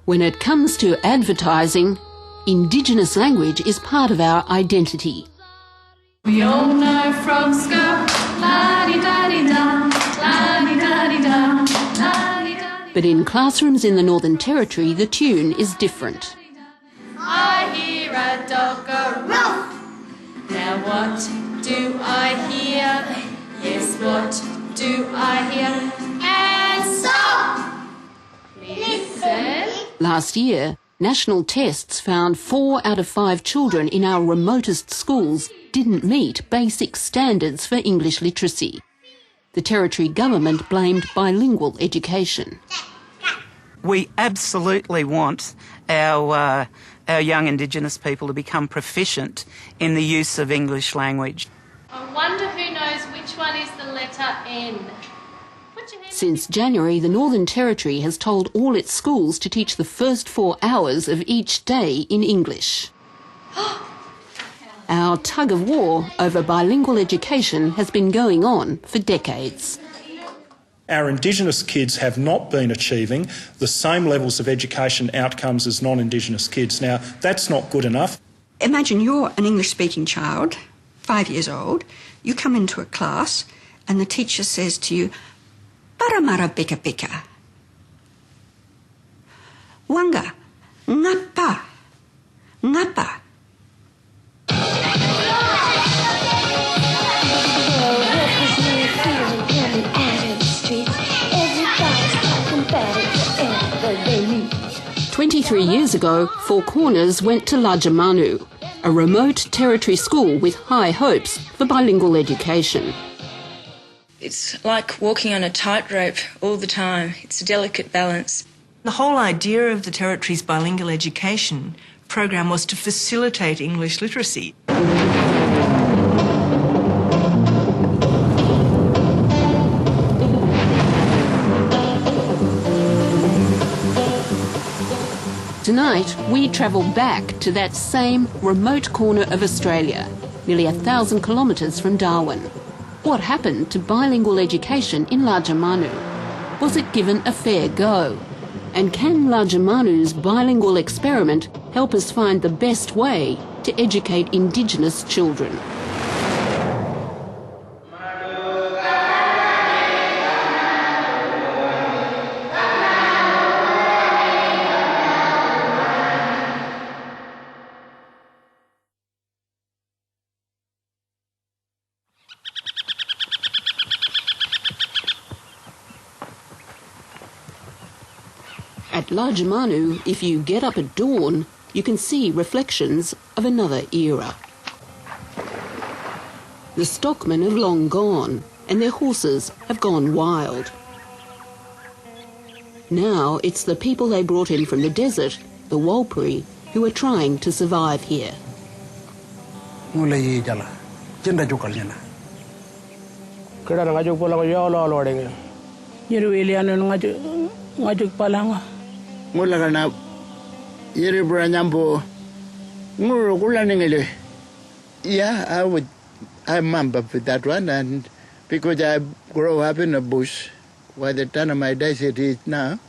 When it comes to advertising, Indigenous language is part of our identity. We all know frogs go la-di-da-di-da, la-di-da-di-da, la-di-da-di-da. But in classrooms in the Northern Territory, the tune is different. I hear a dog go ruff. Now what do I hear? Yes, what do I hear? And stop! Listen. Last year, national tests found 4 out of 5 children in our remotest schools didn't meet basic standards for English literacy. The Territory government blamed bilingual education. We absolutely want our young Indigenous people to become proficient in the use of English language. I wonder who knows which one is the letter N. Since January, the Northern Territory has told all its schools to teach the first 4 hours of each day in English. Our tug of war over bilingual education has been going on for decades. Our Indigenous kids have not been achieving the same levels of education outcomes as non-Indigenous kids. Now, that's not good enough. Imagine you're an English-speaking child, 5 years old, you come into a class and the teacher says to you, "Paramara bika bika." Wanga, ngapa, ngapa. Well, what was me feeling coming out of the street? Everybody's talking about it forever they meet. 23 years ago, Four Corners went to Lajamanu, a remote Territory school with high hopes for bilingual education. It's like walking on a tightrope all the time. It's a delicate balance. The whole idea of the Territory's bilingual education program was to facilitate English literacy. Tonight, we travel back to that same remote corner of Australia, nearly 1,000 kilometres from Darwin. What happened to bilingual education in Lajamanu? Was it given a fair go? And can Lajamanu's bilingual experiment help us find the best way to educate Indigenous children? At Lajamanu, if you get up at dawn, you can see reflections of another era. The stockmen have long gone, and their horses have gone wild. Now it's the people they brought in from the desert, the Walpiri, who are trying to survive here. Ngulagana yere branyambo nguru kulaningele. Yeah, I remember that one, and because I grew up in a bush where the Tanamai Desert is now.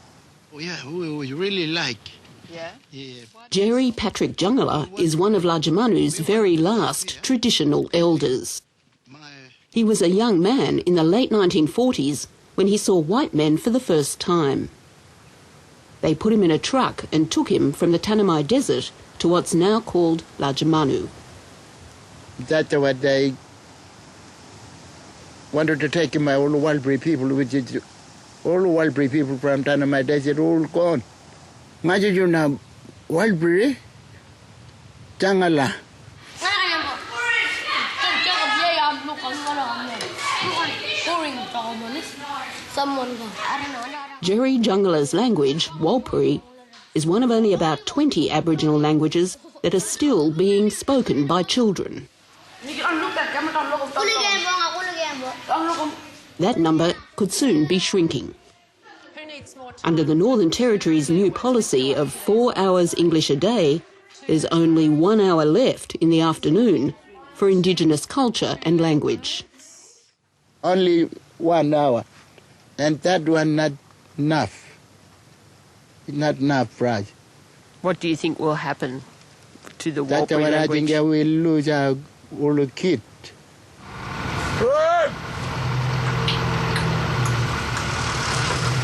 Oh yeah, we really like. Yeah. Jerry Patrick Jungala is one of Lajamanu's very last traditional elders. He was a young man in the late 1940s when he saw white men for the first time. They put him in a truck and took him from the Tanamai Desert to what's now called Lajamanu. That's what they wanted to take my all Walpiri people, which is all Walpiri people from Tanamai Desert, all gone. Imagine you now, Walpiri, Jangala. Jerry Jungala's language, Walpiri, is one of only about 20 Aboriginal languages that are still being spoken by children. That number could soon be shrinking. Under the Northern Territory's new policy of 4 hours English a day, there's only 1 hour left in the afternoon for Indigenous culture and language. Only 1 hour, and that one not enough. not enough right. What do you think will happen to the That's Walpiri what I language? think we lose our all the kids. Good!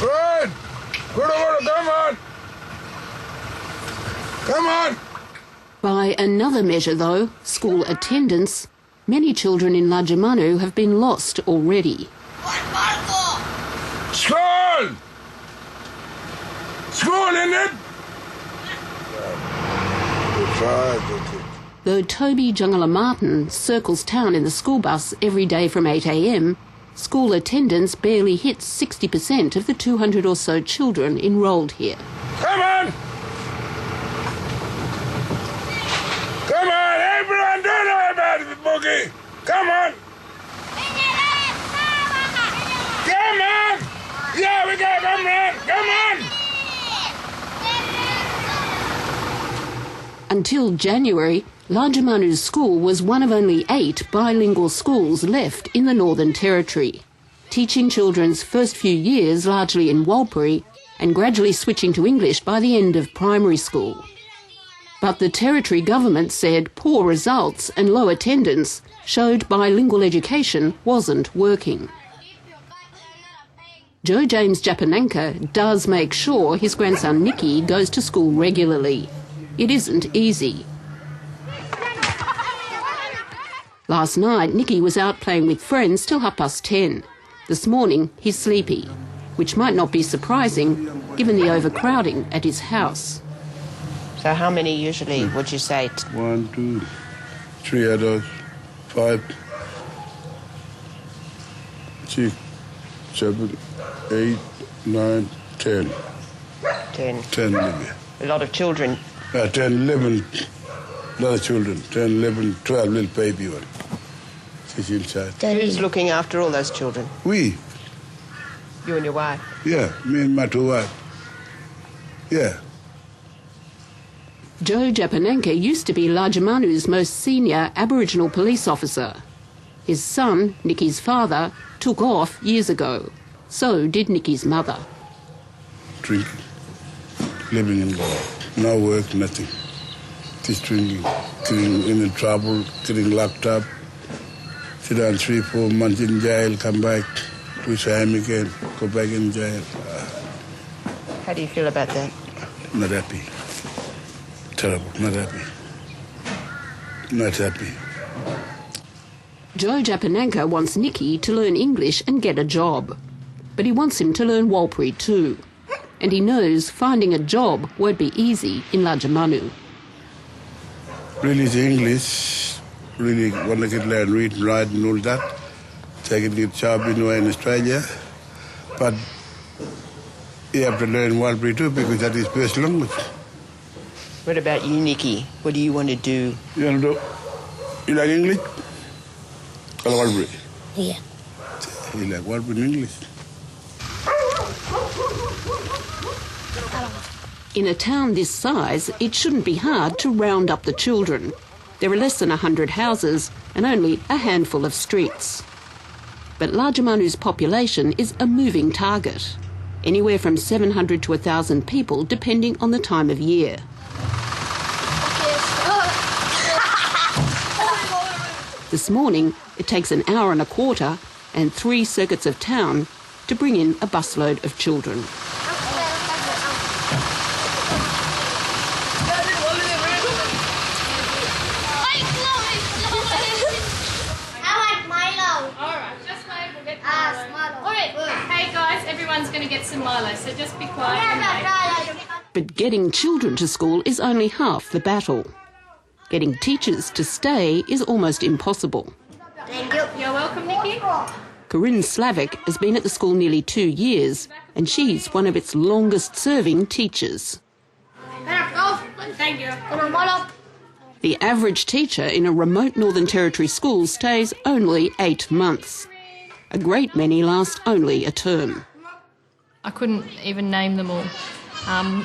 Good! Good, come on! Come on! By another measure, though, school attendance, many children in Lajamanu have been lost already. School! School, isn't it? Though Toby Jungala Martin circles town in the school bus every day from 8 a.m, school attendance barely hits 60% of the 200 or so children enrolled here. Come on! Come on, everyone, don't know about it, Boogie! Come on! Come on! Yeah, we got come on! Come on! Until January, Lajamanu's school was one of only 8 bilingual schools left in the Northern Territory, teaching children's first few years largely in Walpiri and gradually switching to English by the end of primary school. But the Territory government said poor results and low attendance showed bilingual education wasn't working. Joe James Japananka does make sure his grandson Nicky goes to school regularly. It isn't easy. Last night, Nicky was out playing with friends till 10:30. This morning, he's sleepy, which might not be surprising given the overcrowding at his house. So how many usually would you say? 1, 2, 3 adults, 5, 6, 7, 8, 9, 10. 10. 10 maybe. A lot of children. 10, 11, a lot of children. 10, 11, 12 little baby one. She's inside. Who's looking after all those children? We. You and your wife? Yeah, me and my 2 wives. Yeah. Joe Japananka used to be Lajamanu's most senior Aboriginal police officer. His son, Nicky's father, took off years ago. So did Nicky's mother. Drinking, living in law, no work, nothing. Just drinking, getting in trouble, getting locked up, sit down 3, 4 months in jail, come back, do time again, go back in jail. How do you feel about that? Not happy. Terrible, not happy. Not happy. Joe Japananka wants Nicky to learn English and get a job. But he wants him to learn Walpiri too. And he knows finding a job won't be easy in Lajamanu. Really the English, really want to get learn read and write and all that. So I can get a job anywhere in Australia. But you have to learn Walpiri too because that is first language. What about you, Nicky? What do you want to do? You want to do? You like English? Or Walpiri? Yeah. You like Walpiri in English? In a town this size, it shouldn't be hard to round up the children. There are less than 100 houses and only a handful of streets. But Lajamanu's population is a moving target, anywhere from 700 to 1,000 people depending on the time of year. This morning, it takes an hour and a quarter and 3 circuits of town to bring in a busload of children. Everyone's going to get some Milo, so just be quiet and wait. But getting children to school is only half the battle. Getting teachers to stay is almost impossible. Thank you. You're welcome, Nicky. Corinne Slavic has been at the school nearly 2 years, and she's one of its longest-serving teachers. Thank you. The average teacher in a remote Northern Territory school stays only 8 months. A great many last only a term. I couldn't even name them all.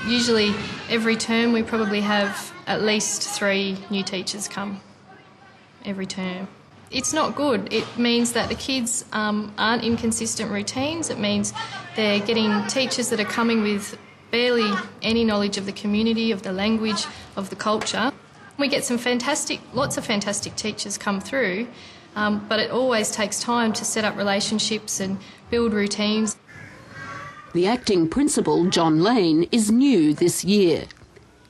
Usually every term we probably have at least 3 new teachers come every term. It's not good. It means that the kids aren't in consistent routines. It means they're getting teachers that are coming with barely any knowledge of the community, of the language, of the culture. We get lots of fantastic teachers come through, but it always takes time to set up relationships and build routines. The acting principal, John Lane, is new this year.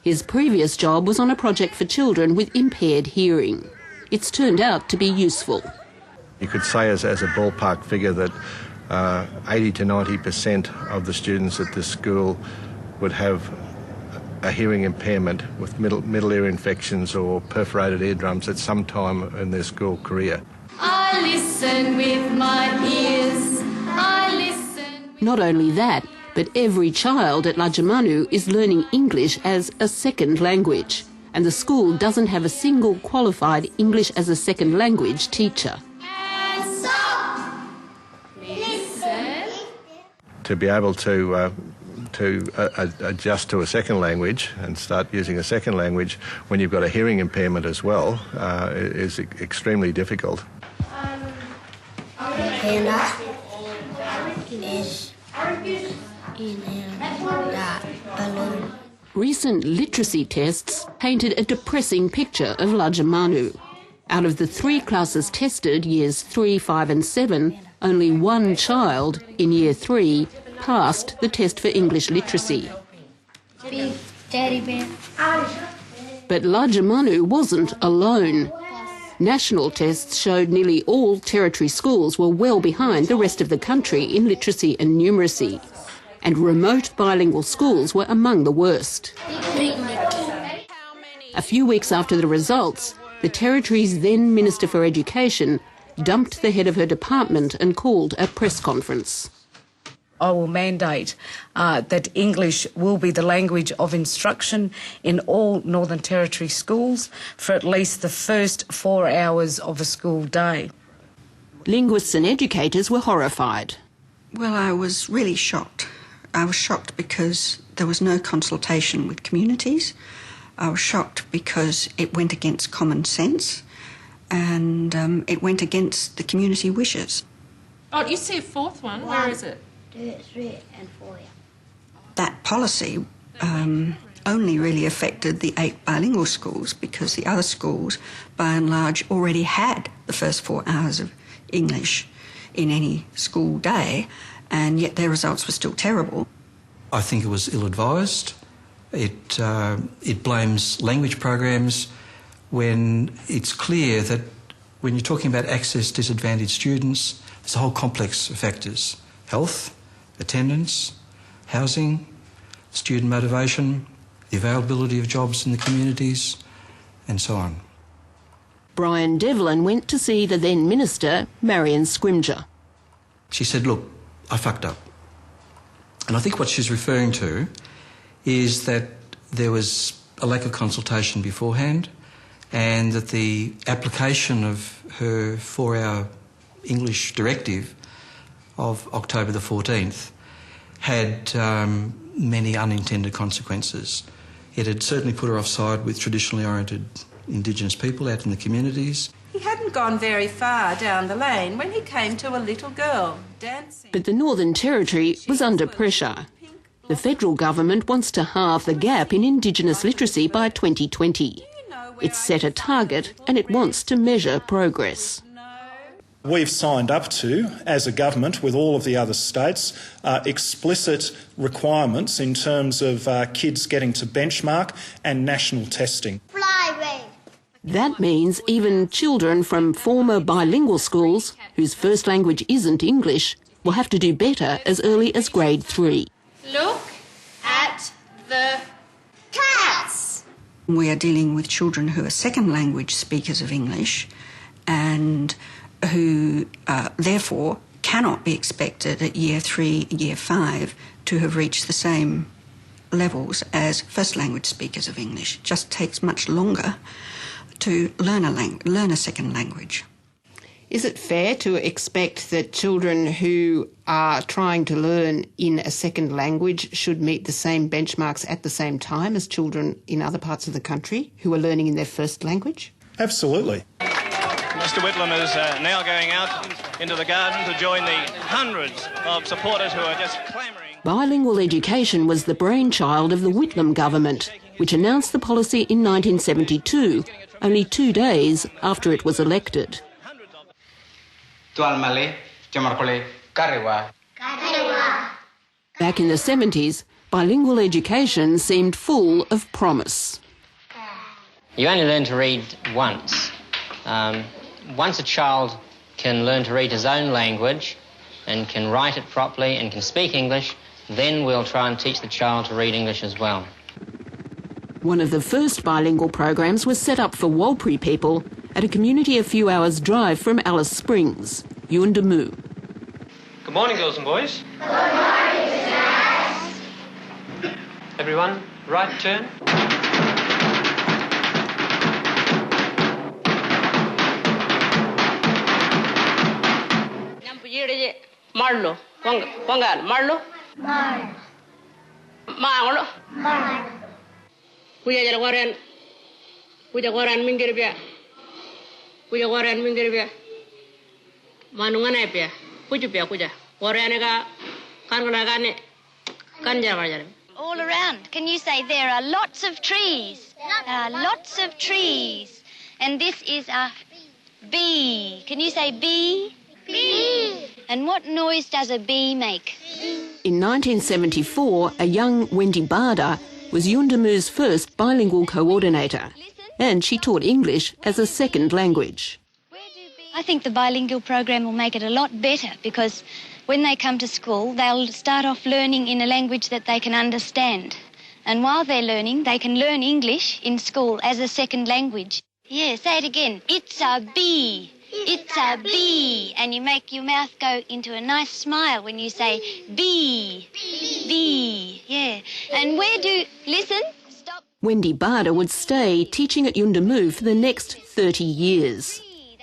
His previous job was on a project for children with impaired hearing. It's turned out to be useful. You could say as a ballpark figure that 80 to 90% of the students at this school would have a hearing impairment with middle ear infections or perforated eardrums at some time in their school career. I listen with my ears. I listen. Not only that, but every child at Lajamanu is learning English as a second language, and the school doesn't have a single qualified English as a second language teacher. And stop. Listen. To be able to adjust to a second language and start using a second language when you've got a hearing impairment as well is extremely difficult. Panda is in that balloon. Recent literacy tests painted a depressing picture of Lajamanu. Out of the 3 classes tested, years 3, 5 and 7, only 1 child in year 3 passed the test for English literacy. Big teddy bear. But Lajamanu wasn't alone. National tests showed nearly all territory schools were well behind the rest of the country in literacy and numeracy. And remote bilingual schools were among the worst. A few weeks after the results, the Territory's then Minister for Education dumped the head of her department and called a press conference. I will mandate that English will be the language of instruction in all Northern Territory schools for at least the first 4 hours of a school day. Linguists and educators were horrified. Well, I was really shocked. I was shocked because there was no consultation with communities. I was shocked because it went against common sense and it went against the community wishes. Oh, you see a 4th one? Where is it? 2, 3 and 4. That policy only really affected the 8 bilingual schools because the other schools, by and large, already had the first 4 hours of English in any school day, and yet their results were still terrible. I think it was ill-advised. It blames language programs when it's clear that when you're talking about access disadvantaged students, there's a whole complex of factors: health, attendance, housing, student motivation, the availability of jobs in the communities, and so on. Brian Devlin went to see the then Minister, Marion Scrimger. She said, look, I fucked up. And I think what she's referring to is that there was a lack of consultation beforehand and that the application of her 4-hour English directive of October the 14th had many unintended consequences. It had certainly put her offside with traditionally oriented Indigenous people out in the communities. He hadn't gone very far down the lane when he came to a little girl dancing. But the Northern Territory was under pressure. The federal government wants to halve the gap in Indigenous literacy by 2020. It's set a target and it wants to measure progress. We've signed up to, as a government, with all of the other states, explicit requirements in terms of kids getting to benchmark and national testing. That means even children from former bilingual schools, whose first language isn't English, will have to do better as early as grade 3. Look at the cats. We are dealing with children who are second language speakers of English and who therefore cannot be expected at year 3, year 5 to have reached the same levels as first language speakers of English. It just takes much longer to learn a second language. Is it fair to expect that children who are trying to learn in a second language should meet the same benchmarks at the same time as children in other parts of the country who are learning in their first language? Absolutely. Mr Whitlam is now going out into the garden to join the hundreds of supporters who are just clamouring. Bilingual education was the brainchild of the Whitlam government, which announced the policy in 1972, only 2 days after it was elected. Back in the 70s, bilingual education seemed full of promise. You only learn to read once. Once a child can learn to read his own language and can write it properly and can speak English, then we'll try and teach the child to read English as well. One of the first bilingual programs was set up for Walpiri people at a community a few hours' drive from Alice Springs, Yuendamu. Good morning, girls and boys. Good morning, Dad. Everyone, right turn. Marlo, Pongal, Marlo? Mar. Mangolo? Mar. Kuya Goran Mingirbia. Kuya Goran Mingirbia. Manunganapia. Kuja. Goranega, Kanagane, Kanjavajar. All around. Can you say there are lots of trees? Lots of trees. And this is a bee. Can you say bee? Bee. And what noise does a bee make? In 1974, a young Wendy Barder was Yuendamu's first bilingual coordinator, and she taught English as a second language. I think the bilingual program will make it a lot better because when they come to school, they'll start off learning in a language that they can understand. And while they're learning, they can learn English in school as a second language. Yeah, say it again. It's a bee. It's a bee. And you make your mouth go into a nice smile when you say bee. Bee. Yeah. And listen, stop. Wendy Barder would stay teaching at Yuendamu for the next 30 years.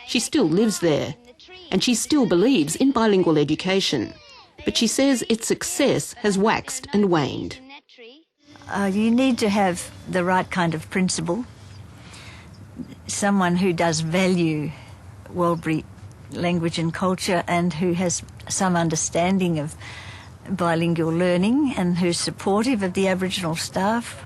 She still lives there, and she still believes in bilingual education. But she says its success has waxed and waned. You need to have the right kind of principal, someone who does value Walpiri language and culture and who has some understanding of bilingual learning and who's supportive of the Aboriginal staff.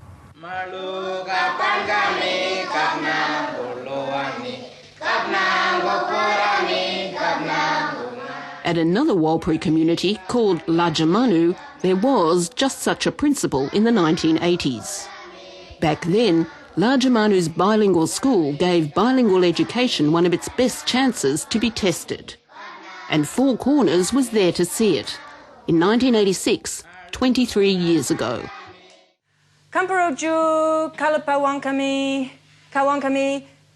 At another Walpiri community called Lajamanu, there was just such a principal in the 1980s. Back then, Lajamanu's bilingual school gave bilingual education one of its best chances to be tested. And Four Corners was there to see it. In 1986, 23 years ago. Kamparoju Kalapawankami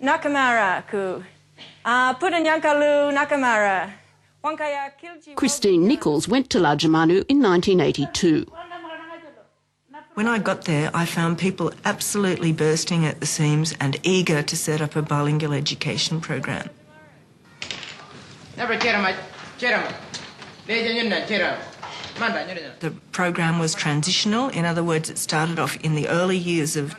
Nakamara ku. Pudanyankalu Nakamara. Christine Nichols went to Lajamanu in 1982. When I got there, I found people absolutely bursting at the seams and eager to set up a bilingual education program. The program was transitional. In other words, it started off in the early years of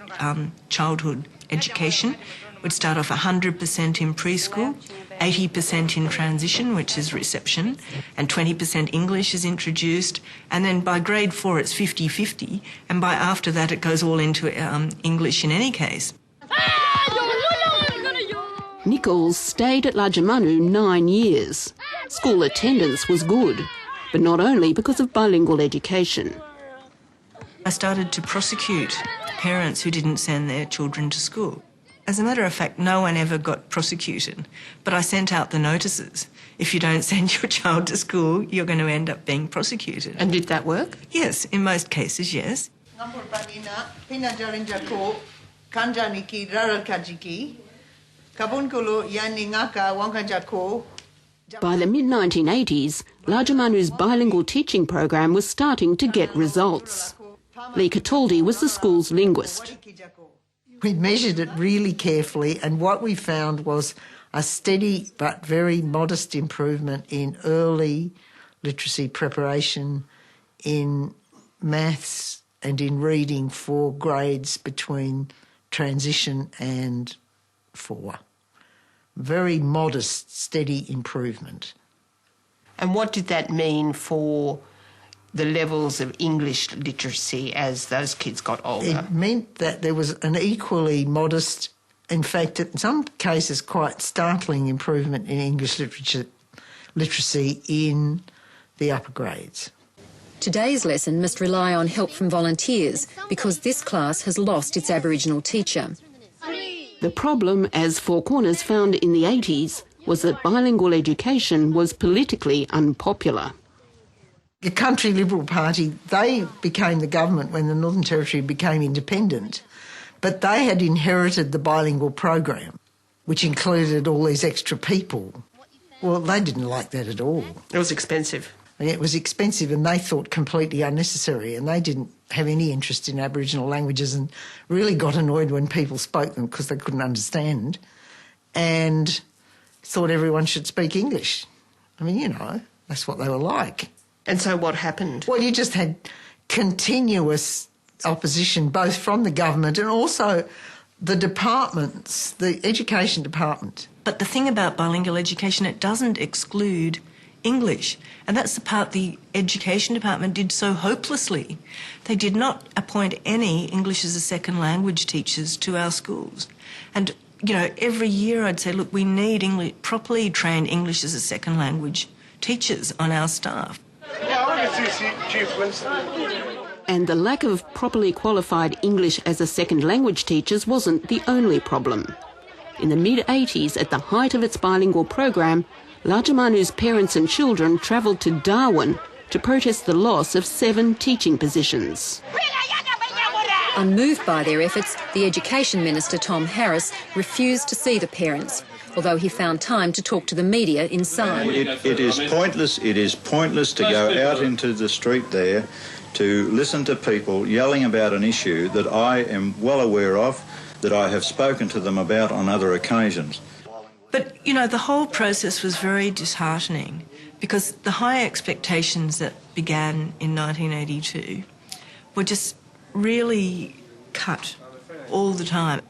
childhood education. We'd start off 100% in preschool, 80% in transition, which is reception, and 20% English is introduced. And then by grade 4, it's 50-50, and by after that, it goes all into English in any case. Nichols stayed at Lajamanu 9 years. School attendance was good, but not only because of bilingual education. I started to prosecute parents who didn't send their children to school. As a matter of fact, no one ever got prosecuted, but I sent out the notices. If you don't send your child to school, you're going to end up being prosecuted. And did that work? Yes, in most cases, yes. By the mid-1980s, Lajamanu's bilingual teaching program was starting to get results. Lee Cataldi was the school's linguist. We measured it really carefully, and what we found was a steady but very modest improvement in early literacy preparation, in maths and in reading for grades between transition and 4. Very modest, steady improvement. And what did that mean for the levels of English literacy as those kids got older? It meant that there was an equally modest, in fact, in some cases quite startling improvement in English literacy in the upper grades. Today's lesson must rely on help from volunteers because this class has lost its Aboriginal teacher. The problem, as Four Corners found in the 80s, was that bilingual education was politically unpopular. The Country Liberal Party, they became the government when the Northern Territory became independent, but they had inherited the bilingual program, which included all these extra people. Well, they didn't like that at all. It was expensive. It was expensive and they thought completely unnecessary, and they didn't have any interest in Aboriginal languages and really got annoyed when people spoke them because they couldn't understand, and thought everyone should speak English. I mean, you know, that's what they were like. And so what happened? Well, you just had continuous opposition both from the government and also the departments, the education department. But the thing about bilingual education, it doesn't exclude English. And that's the part the education department did so hopelessly. They did not appoint any English as a second language teachers to our schools. And, you know, every year I'd say, look, we need properly trained English as a second language teachers on our staff. And the lack of properly qualified English as a second language teachers wasn't the only problem. In the mid-80s, at the height of its bilingual program, Lajamanu's parents and children travelled to Darwin to protest the loss of 7 teaching positions. Unmoved by their efforts, the Education Minister, Tom Harris, refused to see the parents, although he found time to talk to the media inside. It is pointless to go out into the street there to listen to people yelling about an issue that I am well aware of, that I have spoken to them about on other occasions. But, you know, the whole process was very disheartening because the high expectations that began in 1982 were just really cut all the time.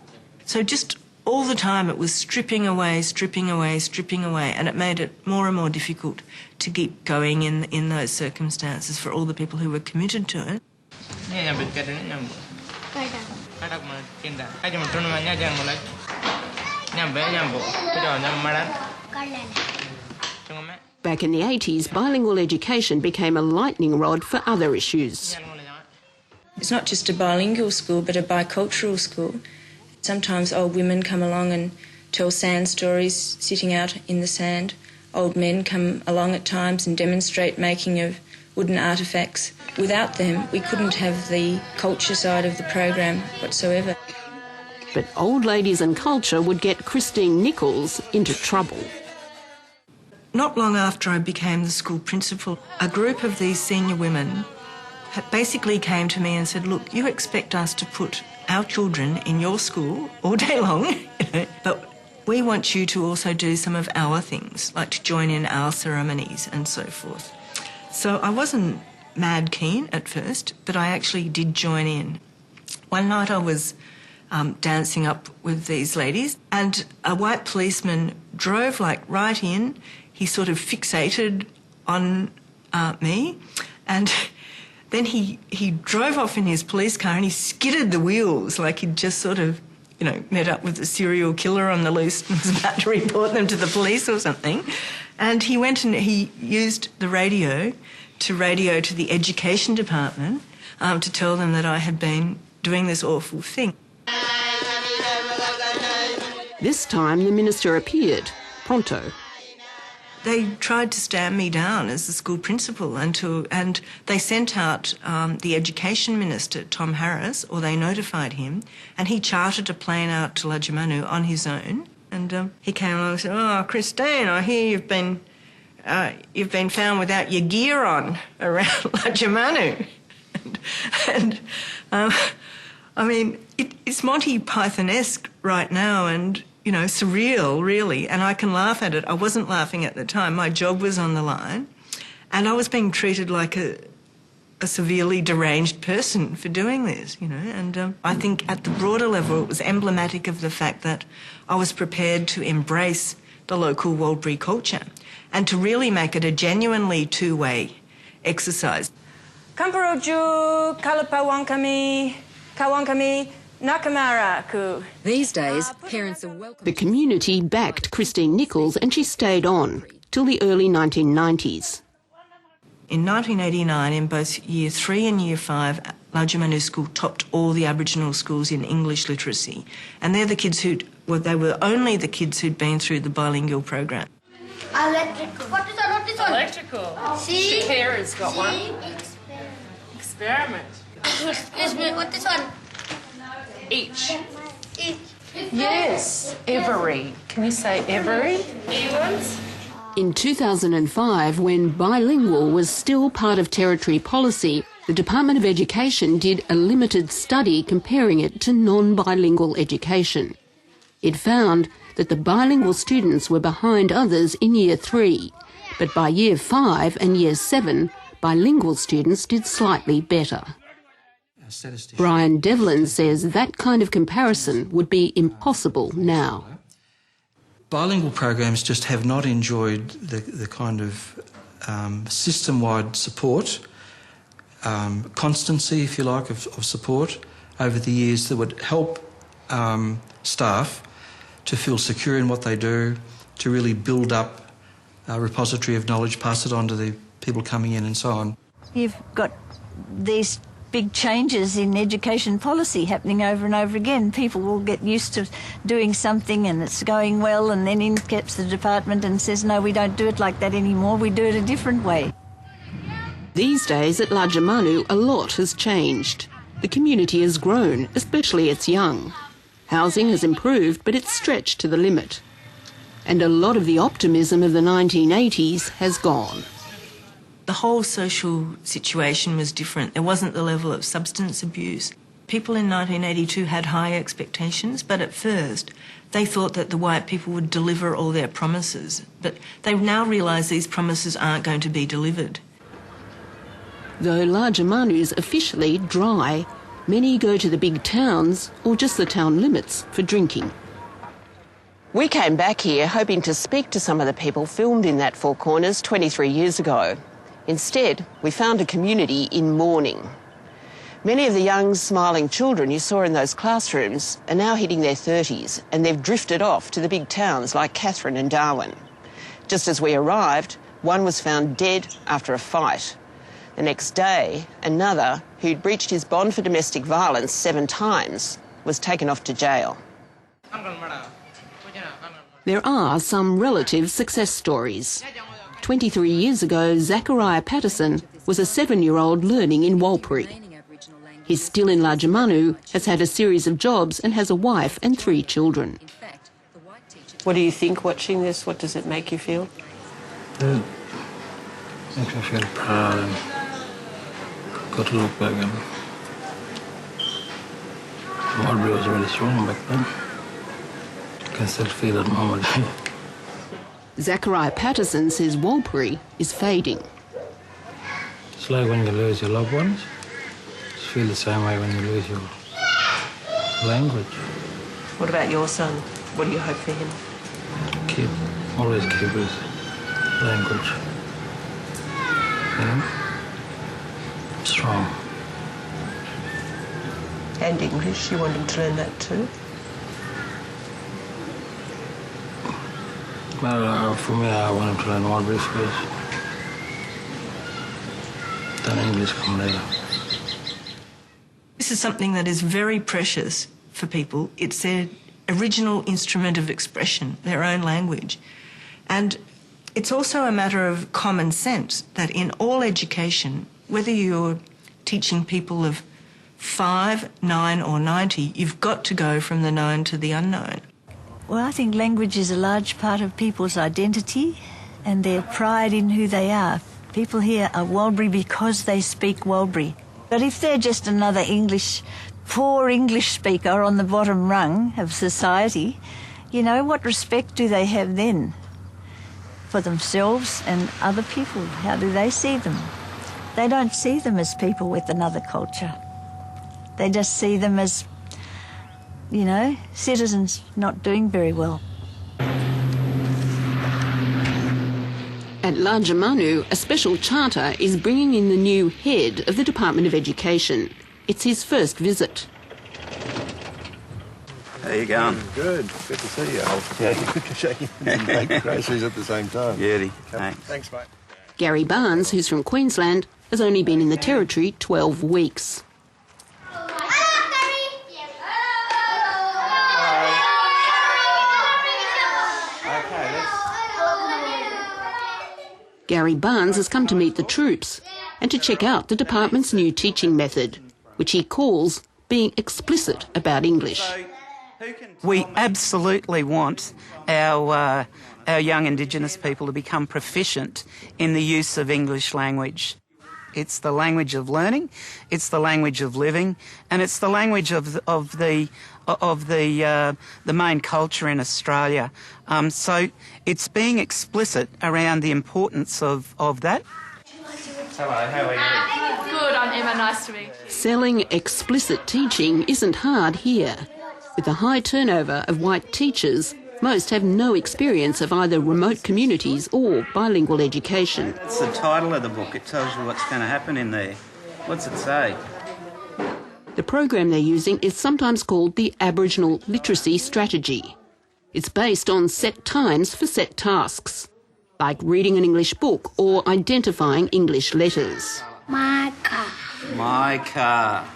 So just all the time it was stripping away, and it made it more and more difficult to keep going in those circumstances for all the people who were committed to it. Back in the 80s, bilingual education became a lightning rod for other issues. It's not just a bilingual school, but a bicultural school. Sometimes old women come along and tell sand stories sitting out in the sand. Old men come along at times and demonstrate making of wooden artefacts. Without them, we couldn't have the culture side of the program whatsoever. But old ladies and culture would get Christine Nichols into trouble. Not long after I became the school principal, a group of these senior women basically came to me and said, look, you expect us to put our children in your school all day long, but we want you to also do some of our things, like to join in our ceremonies and so forth. So I wasn't mad keen at first, but I actually did join in. One night I was dancing up with these ladies, and a white policeman drove right in. He sort of fixated on me, and then he drove off in his police car and he skidded the wheels like he'd just sort of, you know, met up with a serial killer on the loose and was about to report them to the police or something. And he went and he used the radio to the education department to tell them that I had been doing this awful thing. This time the minister appeared, pronto. They tried to stand me down as the school principal and they sent out the education minister, Tom Harris, or they notified him, and he chartered a plane out to Lajamanu on his own. And he came along and said, "Oh, Christine, I hear you've been found without your gear on around Lajamanu." I mean, it's Monty Python-esque right now and, you know, surreal, really, and I can laugh at it. I wasn't laughing at the time. My job was on the line, and I was being treated like a severely deranged person for doing this, you know, and I think at the broader level it was emblematic of the fact that I was prepared to embrace the local Walpiri culture and to really make it a genuinely two-way exercise. Kamparoju, Kalapawankami, Kawankami, Nakamara. These days, parents are welcome. The community backed Christine Nichols and she stayed on till the early 1990s. In 1989, in both Year 3 and Year 5, Lajamanu School topped all the Aboriginal schools in English literacy. And they're the kids they were only the kids who'd been through the bilingual program. Electrical. What is one? Electrical. See? Shakira's got one. Experiment. Excuse me, what is one? Each. Yes, every. Can you say every? In 2005, when bilingual was still part of territory policy, the Department of Education did a limited study comparing it to non-bilingual education. It found that the bilingual students were behind others in Year 3, but by Year 5 and Year 7, bilingual students did slightly better. Brian Devlin says that kind of comparison would be impossible now. Bilingual programs just have not enjoyed the kind of system-wide support, constancy, if you like, of support over the years that would help staff to feel secure in what they do, to really build up a repository of knowledge, pass it on to the people coming in and so on. You've got these big changes in education policy happening over and over again. People will get used to doing something and it's going well, and then in steps the department and says, no, we don't do it like that anymore, we do it a different way. These days at Lajamanu, a lot has changed. The community has grown, especially its young. Housing has improved, but it's stretched to the limit. And a lot of the optimism of the 1980s has gone. The whole social situation was different. There wasn't the level of substance abuse. People in 1982 had high expectations, but at first they thought that the white people would deliver all their promises. But they've now realised these promises aren't going to be delivered. Though Lajamanu's officially dry, many go to the big towns or just the town limits for drinking. We came back here hoping to speak to some of the people filmed in that Four Corners 23 years ago. Instead, we found a community in mourning. Many of the young, smiling children you saw in those classrooms are now hitting their 30s, and they've drifted off to the big towns like Katherine and Darwin. Just as we arrived, one was found dead after a fight. The next day, another, who'd breached his bond for domestic violence 7 times, was taken off to jail. There are some relative success stories. 23 years ago, Zachariah Patterson was a 7-year-old learning in Walpiri. He's still in Lajamanu, has had a series of jobs and has a wife and 3 children. What do you think watching this? What does it make you feel? It makes me feel proud and got to look back and Walpiri was really strong back then. I can still feel it moment. Zachariah Patterson says Walpiri is fading. It's like when you lose your loved ones. You feel the same way when you lose your language. What about your son? What do you hope for him? Always keep his language. You know? Strong. And English, you want him to learn that too? Well, for me, I want him to learn Walpiri first. Then English come later. This is something that is very precious for people. It's their original instrument of expression, their own language. And it's also a matter of common sense that in all education, whether you're teaching people of 5, 9 or 90, you've got to go from the known to the unknown. Well, I think language is a large part of people's identity and their pride in who they are. People here are Walpiri because they speak Walpiri. But if they're just another poor English speaker on the bottom rung of society, you know, what respect do they have then for themselves and other people? How do they see them? They don't see them as people with another culture. They just see them as, you know, citizens not doing very well. At Lajamanu, a special charter is bringing in the new head of the Department of Education. It's his first visit. How you going? Good to see you. Yeah. Shaking hands and make groceries at the same time. Beauty, thanks. Thanks, mate. Gary Barnes, who's from Queensland, has only been in the Territory 12 weeks. Gary Barnes has come to meet the troops and to check out the department's new teaching method, which he calls being explicit about English. We absolutely want our young Indigenous people to become proficient in the use of English language. It's the language of learning, it's the language of living, and it's the language of the main culture in Australia. So it's being explicit around the importance of that. Hello, how are you? Good, I'm Emma, nice to meet you. Selling explicit teaching isn't hard here. With a high turnover of white teachers, most have no experience of either remote communities or bilingual education. It's the title of the book. It tells you what's going to happen in there. What's it say? The program they're using is sometimes called the Aboriginal Literacy Strategy. It's based on set times for set tasks, like reading an English book or identifying English letters. My car.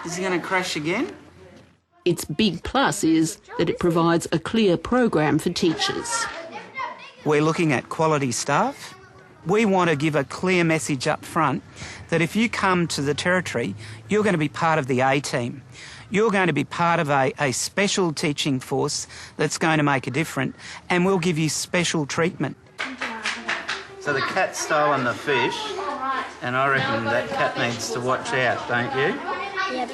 Is he going to crash again? Its big plus is that it provides a clear program for teachers. We're looking at quality staff. We want to give a clear message up front that if you come to the Territory, you're going to be part of the A-team. You're going to be part of a special teaching force that's going to make a difference, and we'll give you special treatment. So the cat's stolen the fish, and I reckon that cat needs to watch out, don't you? Yeah,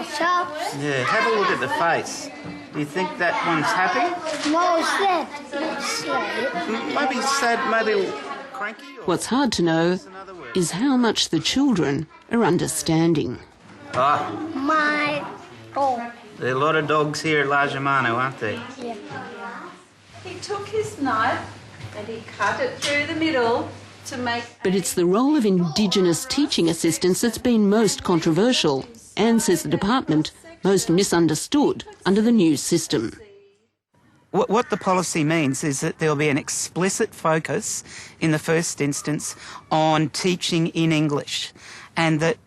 shops. Yeah, have a look at the face. Do you think that one's happy? No, it's sad. Maybe sad, maybe cranky? What's hard to know is how much the children are understanding. My dog. There are a lot of dogs here at Lajamanu, aren't there? Yeah. He took his knife and he cut it through the middle to make... But it's the role of Indigenous teaching assistants that's been most controversial and, says the department, most misunderstood under the new system. What the policy means is that there'll be an explicit focus in the first instance on teaching in English, and that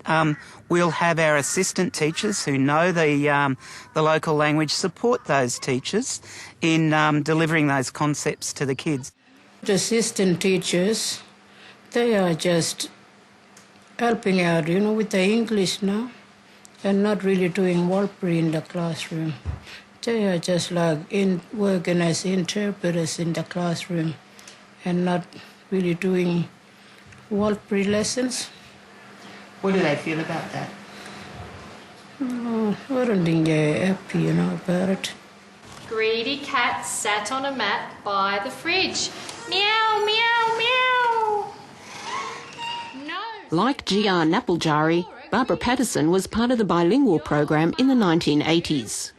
we'll have our assistant teachers who know the local language support those teachers in delivering those concepts to the kids. The assistant teachers, they are just helping out, with the English now, and not really doing Walpiri in the classroom. They are just like working as interpreters in the classroom and not really doing Walpiri lessons. What do they feel about that? Oh, I don't think they're happy, about it. Greedy cat sat on a mat by the fridge. Meow, meow, meow. No. Like G.R. Napaljari, Barbara Patterson was part of the bilingual program in the 1980s.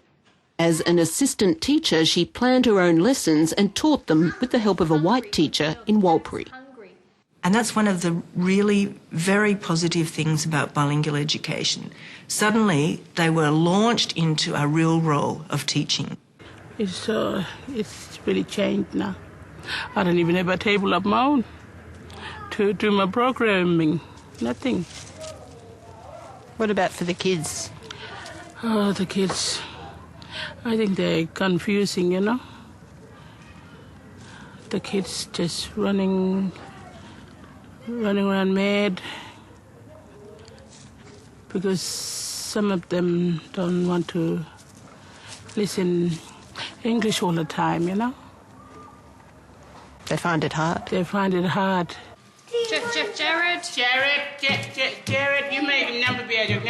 As an assistant teacher, she planned her own lessons and taught them with the help of a white teacher in Walpiri. And that's one of the really very positive things about bilingual education. Suddenly, they were launched into a real role of teaching. It's really changed now. I don't even have a table of my own to do my programming. Nothing. What about for the kids? Oh, the kids. I think they're confusing, The kids just running around mad because some of them don't want to listen English all the time, They find it hard? They find it hard. Jared, you made him number be your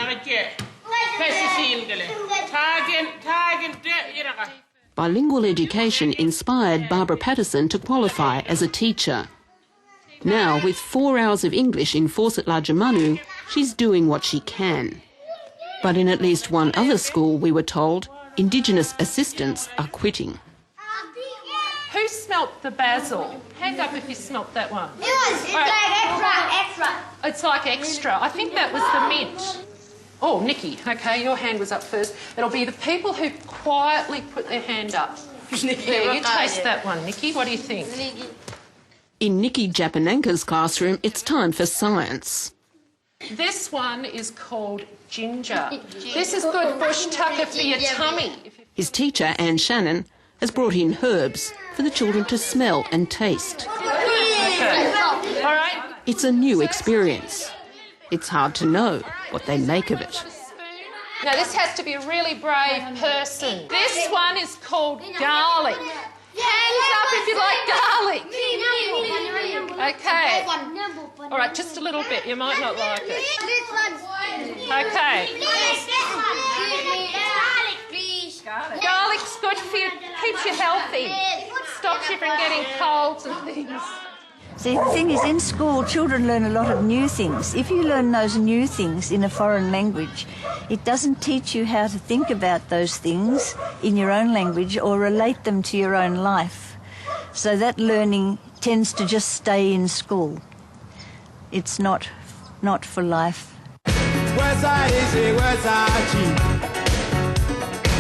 Bilingual education inspired Barbara Patterson to qualify as a teacher. Now, with 4 hours of English in force at Lajamanu, she's doing what she can. But in at least one other school, we were told, Indigenous assistants are quitting. who smelt smelt the basil? Hand up if you smelt that one. It's like extra. It's like extra. I think that was the mint. Oh, Nikki, okay, your hand was up first. It'll be the people who quietly put their hand up. There, you taste that one, Nikki. What do you think? In Nikki Japanenka's classroom, it's time for science. This one is called ginger. This is good bush tucker for your tummy. His teacher, Anne Shannon, has brought in herbs for the children to smell and taste. Okay. All right. It's a new experience. It's hard to know what they make of it. Now, this has to be a really brave person. This one is called garlic. Hands up if you like garlic. Okay. All right, just a little bit. You might not like it. Okay. Garlic's good for you. Keeps you healthy. Stops you from getting colds and things. See, the thing is, in school, children learn a lot of new things. If you learn those new things in a foreign language, it doesn't teach you how to think about those things in your own language or relate them to your own life. So that learning tends to just stay in school. It's not for life. West side easy, west side cheap.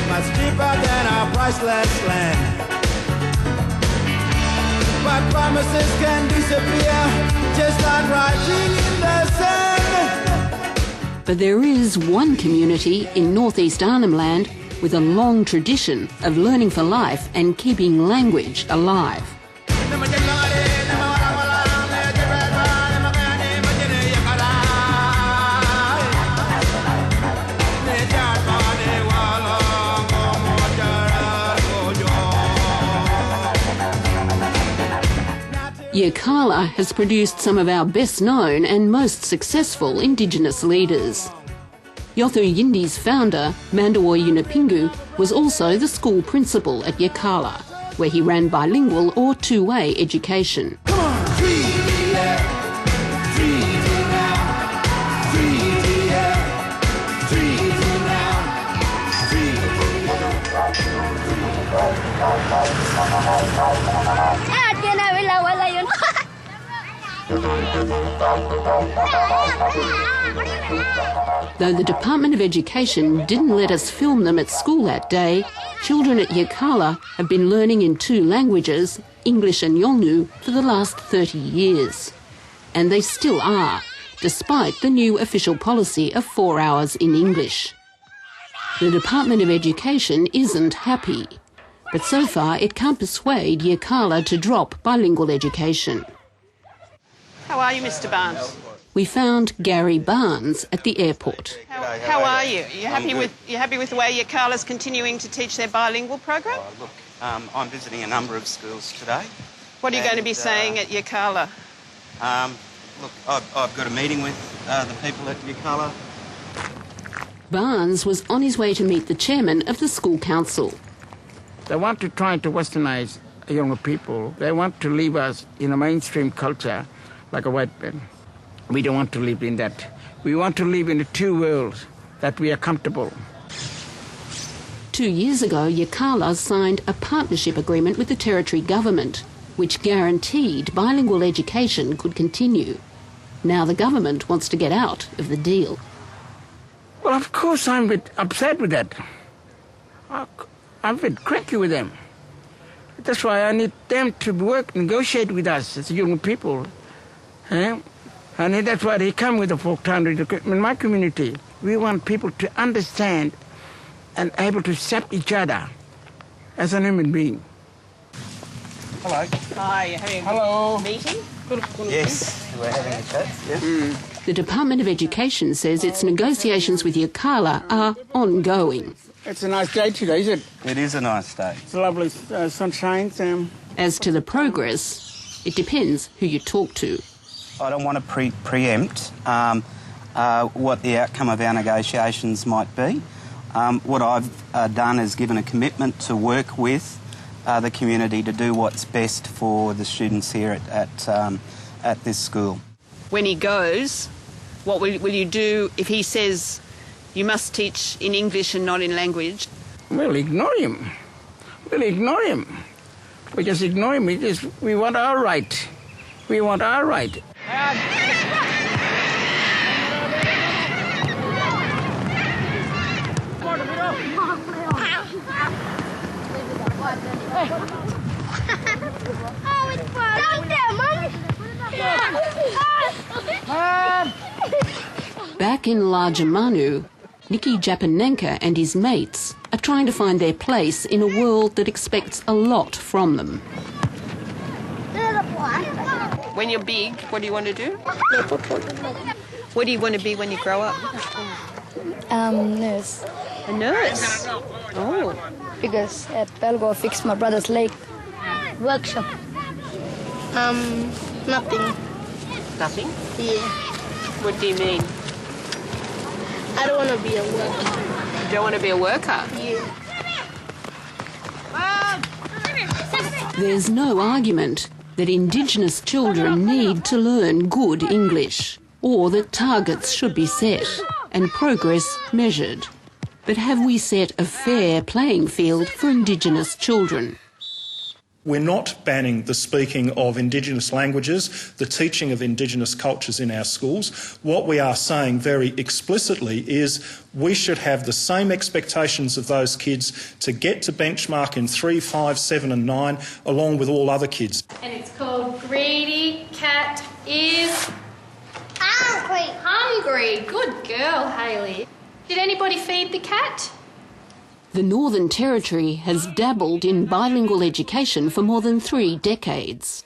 Much cheaper than our priceless land. But promises can disappear, just like writing in the sand. But there is one community in northeast Arnhem Land with a long tradition of learning for life and keeping language alive. Yirrkala has produced some of our best known and most successful Indigenous leaders. Yothu Yindi's founder, Mandawa Yunupingu, was also the school principal at Yirrkala, where he ran bilingual or two-way education. Though the Department of Education didn't let us film them at school that day, children at Yirrkala have been learning in two languages, English and Yolngu, for the last 30 years. And they still are, despite the new official policy of 4 hours in English. The Department of Education isn't happy, but so far it can't persuade Yirrkala to drop bilingual education. How are you, Mr. Barnes? We found Gary Barnes at the airport. How are you? You happy with the way Yirrkala's continuing to teach their bilingual program? Oh, look, I'm visiting a number of schools today. What are you going to be saying at Yirrkala? Look, I've got a meeting with the people at Yirrkala. Barnes was on his way to meet the chairman of the school council. They want to try to westernize younger people. They want to leave us in a mainstream culture like a white man. We don't want to live in that. We want to live in the two worlds that we are comfortable. 2 years ago, Yirrkala signed a partnership agreement with the Territory Government, which guaranteed bilingual education could continue. Now the government wants to get out of the deal. Well, of course I'm a bit upset with that. I'm a bit cranky with them. That's why I need them to negotiate with us as young people. And that's why they come with the folk town. In my community, we want people to understand and able to accept each other as a human being. Hello. Hi, you're having Hello. a meeting? Yes, we're having a chat. Yeah. The Department of Education says its negotiations with Yirrkala are ongoing. It's a nice day today, is it? It is a nice day. It's lovely sunshine. As to the progress, it depends who you talk to. I don't want to preempt what the outcome of our negotiations might be. What I've done is given a commitment to work with the community to do what's best for the students here at this school. When he goes, what will you do if he says you must teach in English and not in language? We'll ignore him. We just ignore him. We want our right. We want our right. Back in Lajamanu, Nicky Japanenka and his mates are trying to find their place in a world that expects a lot from them. When you're big, what do you want to do? What do you want to be when you grow up? Nurse. A nurse? Oh. Because I'll go fix my brother's leg. Workshop. Nothing. Nothing? Yeah. What do you mean? I don't want to be a worker. You don't want to be a worker? Yeah. There's no argument that Indigenous children need to learn good English, or that targets should be set and progress measured. But have we set a fair playing field for Indigenous children? We're not banning the speaking of Indigenous languages, the teaching of Indigenous cultures in our schools. What we are saying very explicitly is we should have the same expectations of those kids to get to benchmark in 3, 5, 7 and 9, along with all other kids. And it's called Greedy Cat is... Hungry. Hungry. Good girl, Hayley. Did anybody feed the cat? The Northern Territory has dabbled in bilingual education for more than 3 decades.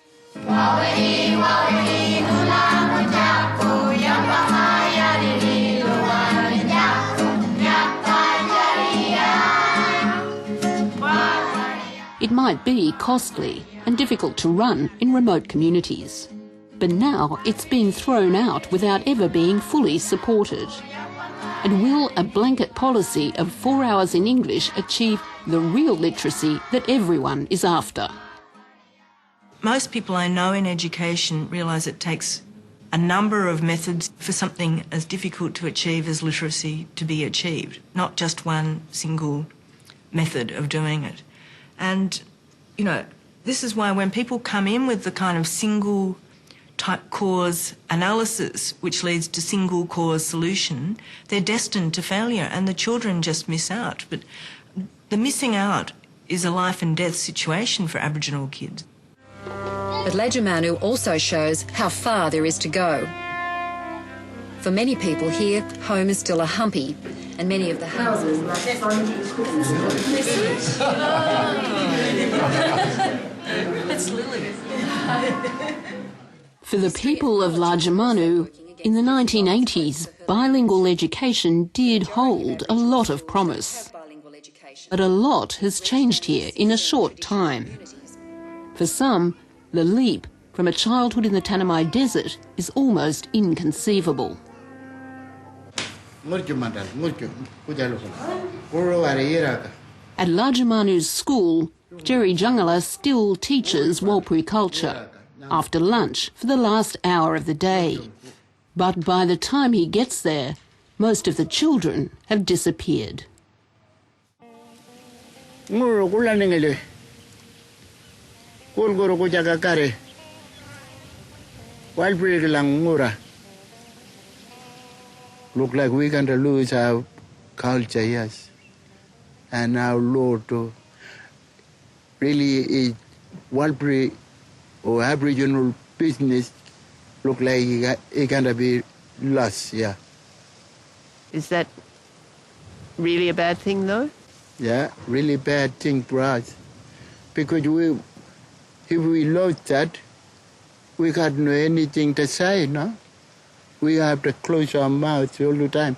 It might be costly and difficult to run in remote communities, but now it's been thrown out without ever being fully supported. And will a blanket policy of 4 hours in English achieve the real literacy that everyone is after? Most people I know in education realise it takes a number of methods for something as difficult to achieve as literacy to be achieved, not just one single method of doing it. And, you know, this is why when people come in with the kind of single type cause analysis, which leads to single cause solution, they're destined to failure and the children just miss out. But the missing out is a life and death situation for Aboriginal kids. But Lajamanu also shows how far there is to go. For many people here, home is still a humpy, and many of the houses... That's Lily. For the people of Lajamanu, in the 1980s, bilingual education did hold a lot of promise. But a lot has changed here in a short time. For some, the leap from a childhood in the Tanami Desert is almost inconceivable. At Lajamanu's school, Jerry Jungala still teaches Walpiri culture after lunch for the last hour of the day. But by the time he gets there, most of the children have disappeared. Look like we're going to lose our culture, yes. And our law to really is Walpiri or Aboriginal business look like it's going to be lost, yeah. Is that really a bad thing, though? Yeah, really bad thing for us. Because if we lost that, we got no anything to say, no? We have to close our mouths all the time.